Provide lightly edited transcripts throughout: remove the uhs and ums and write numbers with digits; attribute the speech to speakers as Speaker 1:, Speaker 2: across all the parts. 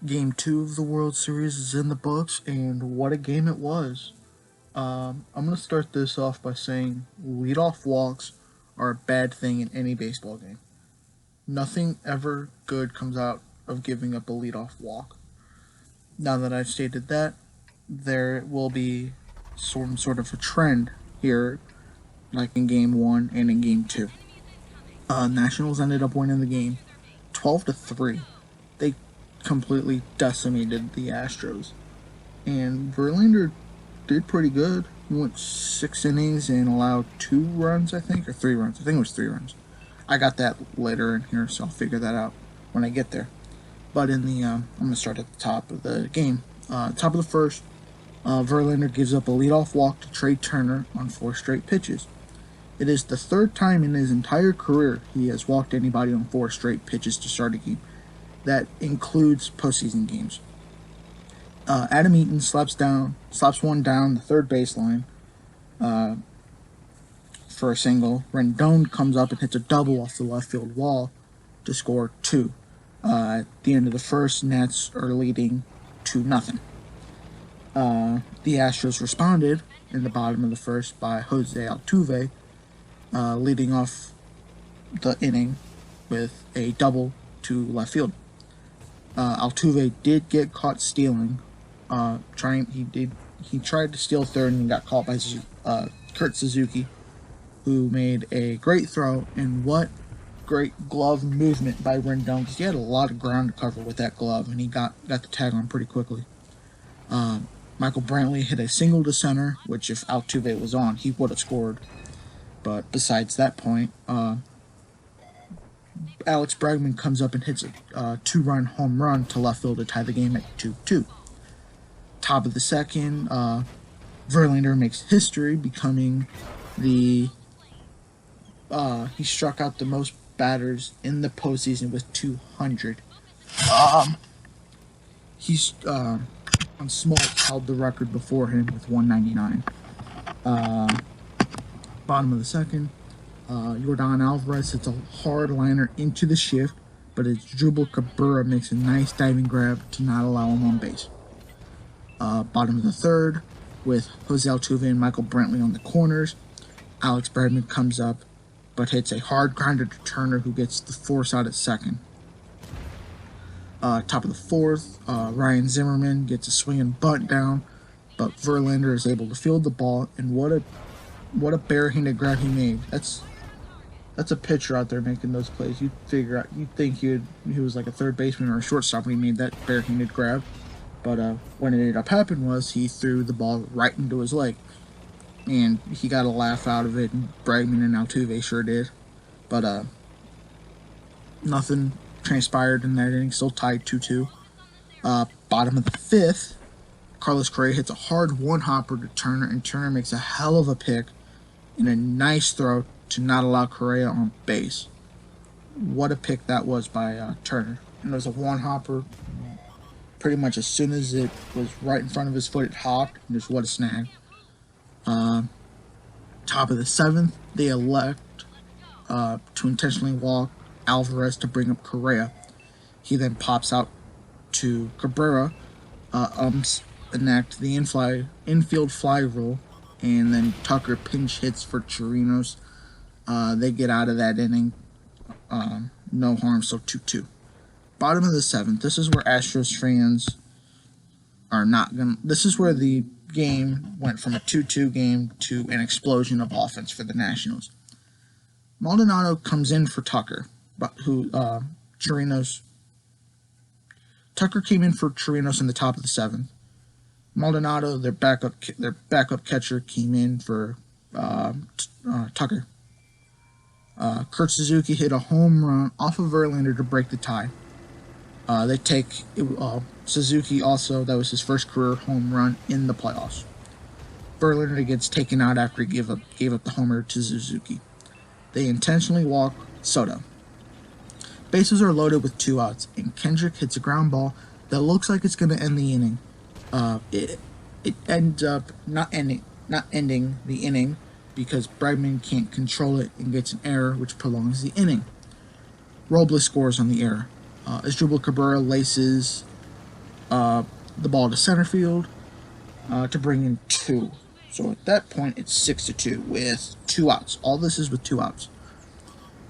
Speaker 1: Game 2 of the World Series is in the books, and what a game it was. I'm going to start this off by saying leadoff walks are a bad thing in any baseball game. Nothing ever good comes out of giving up a leadoff walk. Now that I've stated that, there will be some sort of a trend here, like in Game 1 and in Game 2. Nationals ended up winning the game 12-3. They completely decimated the Astros. And Verlander did pretty good. He went 6 innings and allowed 2 runs, I think, or 3 runs. I think it was 3 runs. I got that later in here, so I'll figure that out when I get there. But I'm going to start at the top of the game. Top of the first, Verlander gives up a leadoff walk to Trey Turner on 4 straight pitches. It is the third time in his entire career he has walked anybody on 4 straight pitches to start a game. That includes postseason games. Adam Eaton slaps one down the third baseline for a single. Rendon comes up and hits a double off the left field wall to score 2. At the end of the first, Nats are leading 2-0. The Astros responded in the bottom of the first by Jose Altuve, leading off the inning with a double to left field. Altuve did get caught stealing. He tried to steal third and got caught by Kurt Suzuki, who made a great throw. And what great glove movement by Rendon, because he had a lot of ground to cover with that glove, and he got the tag on pretty quickly. Michael Brantley hit a single to center, which if Altuve was on, he would have scored. But besides that point, Alex Bregman comes up and hits a 2-run home run to left field to tie the game at 2-2. Top of the second, Verlander makes history, becoming he struck out the most batters in the postseason with 200. He's on Smoltz held the record before him with 199. Bottom of the second, Yordan Alvarez hits a hard liner into the shift, but Asdrubal Cabrera makes a nice diving grab to not allow him on base. Bottom of the third, with Jose Altuve and Michael Brantley on the corners, Alex Bregman comes up, but hits a hard grinder to Turner, who gets the force out at second. Top of the fourth, Ryan Zimmerman gets a swing and bunt down, but Verlander is able to field the ball, and what a barehanded grab he made. That's a pitcher out there making those plays. You'd think he was like a third baseman or a shortstop when he made that barehanded grab. But what ended up happening was he threw the ball right into his leg. And he got a laugh out of it, and Bregman and Altuve sure did. But nothing transpired in that inning, still tied 2-2. Bottom of the fifth, Carlos Correa hits a hard one-hopper to Turner, and Turner makes a hell of a pick and a nice throw to not allow Correa on base. What a pick that was by Turner. And it was a one-hopper. Pretty much as soon as it was right in front of his foot, it hopped, and just what a snag. Top of the seventh, they elect to intentionally walk Alvarez to bring up Correa. He then pops out to Cabrera, enact the infield fly rule, and then Tucker pinch hits for Chirinos. They get out of that inning, no harm, so 2-2. Bottom of the seventh, this is where Astros fans are not going to... This is where the game went from a 2-2 game to an explosion of offense for the Nationals. Maldonado comes in for Tucker, but Chirinos... Tucker came in for Chirinos in the top of the seventh. Maldonado, their backup catcher, came in for Tucker. Kurt Suzuki hit a home run off of Verlander to break the tie. They take Suzuki also. That was his first career home run in the playoffs. Verlander gets taken out after he gave up the homer to Suzuki. They intentionally walk Soto. Bases are loaded with 2 outs, and Kendrick hits a ground ball that looks like it's going to end the inning. It ends up not ending the inning because Bregman can't control it and gets an error, which prolongs the inning. Robles scores on the error. Asdrubal Cabrera laces the ball to center field to bring in 2. So at that point, it's 6-2 with 2 outs. All this is with 2 outs.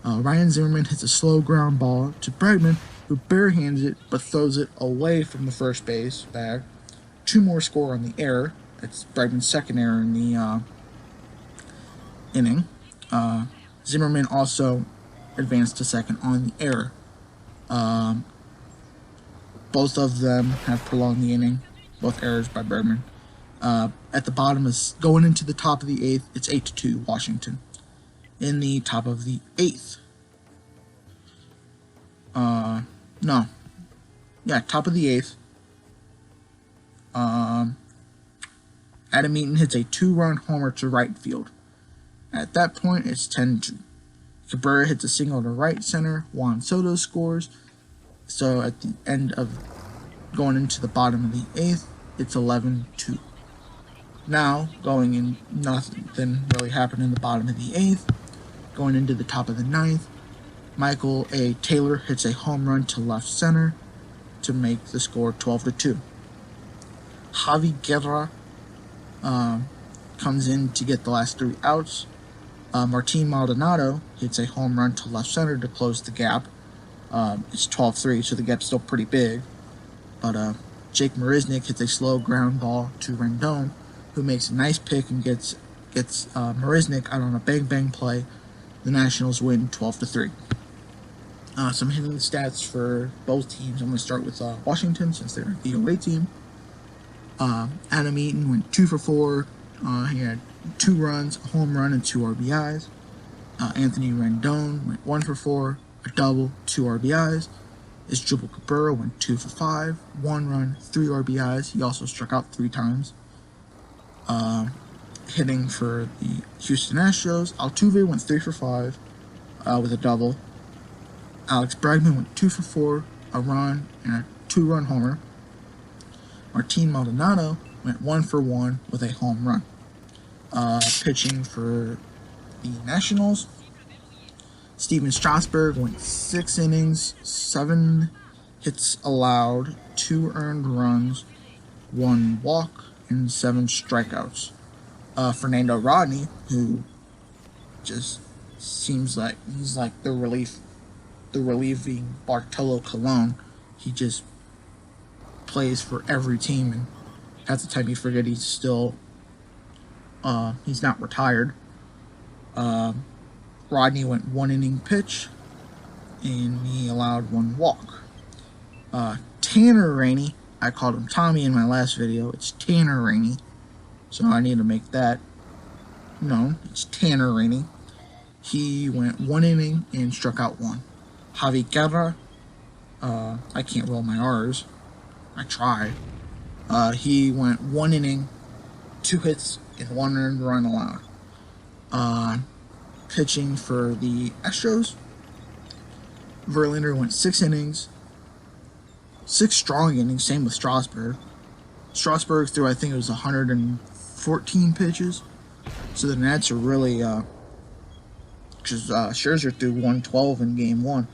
Speaker 1: Ryan Zimmerman hits a slow ground ball to Bregman, who barehands it but throws it away from the first base bag. 2 more score on the error. That's Bregman's second error in the inning. Zimmerman also advanced to second on the error. Both of them have prolonged the inning. Both errors by Bregman. At the bottom is going into the top of the 8th. It's 8-2 Washington. In the top of the 8th. Top of the 8th. Adam Eaton hits a 2-run homer to right field. At that point, it's 10-2. Cabrera hits a single to right center. Juan Soto scores. So at the end of going into the bottom of the 8th, it's 11-2. Now, going in, nothing really happened in the bottom of the 8th. Going into the top of the 9th, Michael A. Taylor hits a home run to left center to make the score 12-2. Javi Guerra comes in to get the last 3 outs. Martin Maldonado hits a home run to left center to close the gap. It's 12-3, so the gap's still pretty big. But Jake Marisnick hits a slow ground ball to Rendon, who makes a nice pick and gets Marisnick out on a bang-bang play. The Nationals win 12-3. Some hitting stats for both teams. I'm going to start with Washington, since they're the away team. Adam Eaton went 2 for 4. He had 2 runs, a home run, and 2 RBIs. Anthony Rendon went 1 for 4, a double, 2 RBIs. Asdrubal Cabrera went 2 for 5, 1 run, 3 RBIs. He also struck out 3 times. Hitting for the Houston Astros, Altuve went 3 for 5 with a double. Alex Bregman went 2 for 4, a run, and a 2-run homer. Martin Maldonado went 1 for 1 with a home run. Pitching for the Nationals, Steven Strasburg went 6 innings, 7 hits allowed, 2 earned runs, 1 walk, and 7 strikeouts. Fernando Rodney, who just seems like he's like the relieving Bartolo Colon. He just plays for every team, and half the time you forget he's still he's not retired. Rodney went 1 inning pitch, and he allowed 1 walk. Tanner Rainey, I called him Tommy in my last video. It's Tanner Rainey, so I need to make that known. It's Tanner Rainey. He went 1 inning and struck out 1. Javi Guerra, I can't roll my R's. I tried. He went 1 inning, 2 hits, and 1 earned run allowed. Pitching for the Astros, Verlander went 6 innings, 6 strong innings, same with Strasburg. Strasburg threw, I think it was 114 pitches. So the Nats are really, because Scherzer threw 112 in game 1.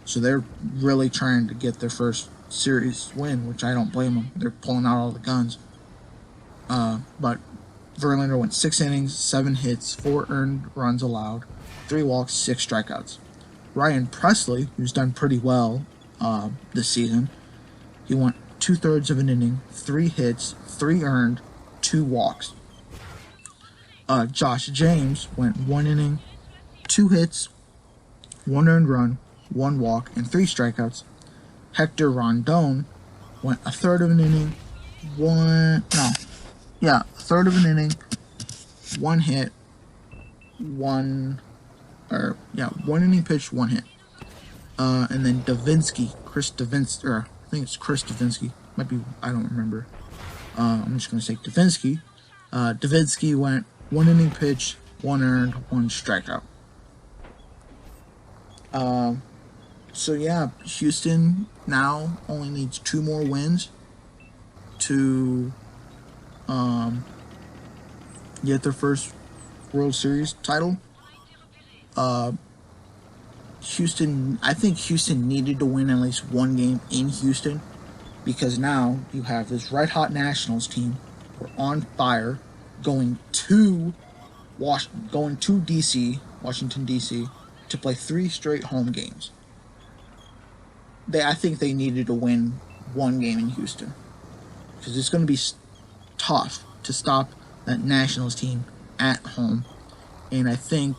Speaker 1: So they're really trying to get their first series win, which I don't blame them. They're pulling out all the guns. But Verlander went 6 innings, 7 hits, 4 earned runs allowed, 3 walks, 6 strikeouts. Ryan Presley, who's done pretty well this season, he went 2/3 of an inning, 3 hits, 3 earned, 2 walks. Josh James went 1 inning, 2 hits, 1 earned run, 1 walk, and 3 strikeouts. Hector Rondon went 1/3 of an inning, 1 hit, 1 inning pitch, 1 hit. And then Chris Davinsky, might be, I don't remember. I'm just going to say Davinsky. Davinsky went 1 inning pitch, 1 earned, 1 strikeout. So yeah, Houston now only needs 2 more wins to get their first World Series title. I think Houston needed to win at least 1 game in Houston because now you have this red hot Nationals team. We're on fire, going to DC, Washington DC, to play 3 straight home games. I think they needed to win one game in Houston, because it's going to be tough to stop that Nationals team at home. And I think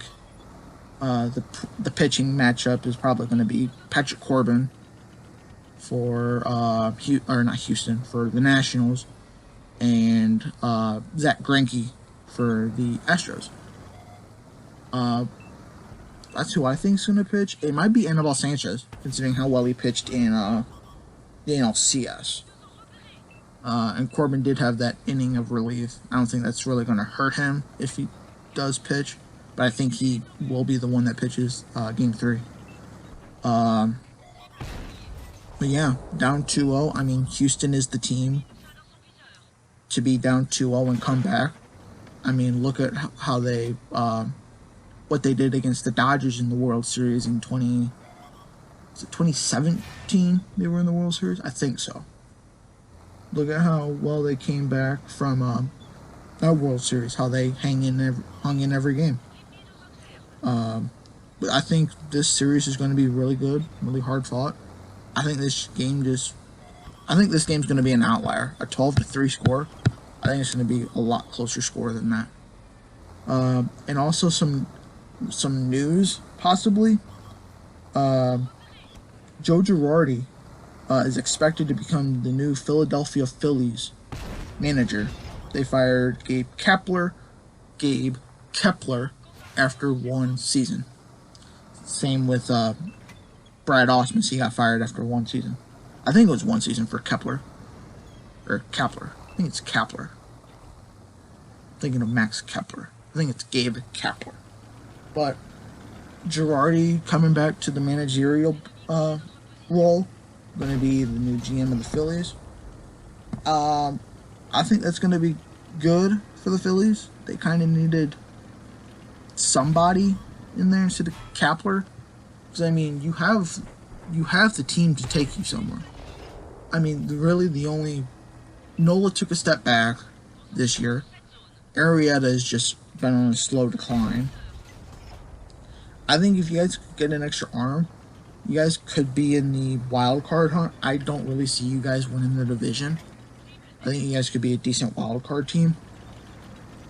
Speaker 1: the pitching matchup is probably going to be Patrick Corbin for not Houston, for the Nationals, and Zach Greinke for the Astros. That's who I think is going to pitch. It might be Anibal Sanchez, considering how well he pitched in the NLCS. And Corbin did have that inning of relief. I don't think that's really going to hurt him if he does pitch, but I think he will be the one that pitches Game 3. But yeah, down 2-0. I mean, Houston is the team to be down 2-0 and come back. I mean, look at how they what they did against the Dodgers in the World Series in 2017. They were in the World Series, I think so. Look at how well they came back from our World Series. How they hung in every game. But I think this series is going to be really good, really hard fought. I think this game's going to be an outlier, a 12-3 score. I think it's going to be a lot closer score than that. And also some news, possibly. Joe Girardi is expected to become the new Philadelphia Phillies manager. They fired Gabe Kepler after one season. Same with Brad Osmus. He got fired after one season. I think it was one season for Kepler. Or Kepler. I think it's Kepler. I'm thinking of Max Kepler. I think it's Gabe Kepler. But Girardi coming back to the managerial role, going to be the new GM of the Phillies. I think that's going to be good for the Phillies. They kind of needed somebody in there instead of Kepler, because I mean, you have the team to take you somewhere. I mean, really, the only Nola took a step back this year. Arrieta has just been on a slow decline. I think if you guys could get an extra arm, you guys could be in the wild card hunt. I don't really see you guys winning the division. I think you guys could be a decent wild card team.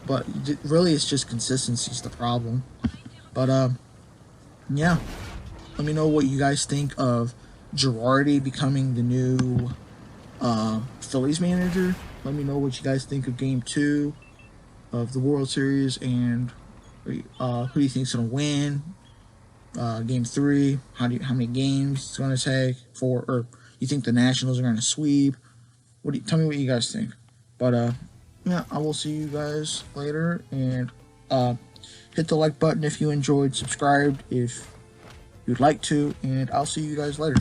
Speaker 1: But really, it's just consistency is the problem. But, yeah. Let me know what you guys think of Girardi becoming the new Phillies manager. Let me know what you guys think of Game 2 of the World Series, and who do you think is going to win? Game 3, how many games it's going to take for, or you think the Nationals are going to sweep? Tell me what you guys think. But yeah, I will see you guys later, and hit the like button if you enjoyed, subscribe if you'd like to, and I'll see you guys later.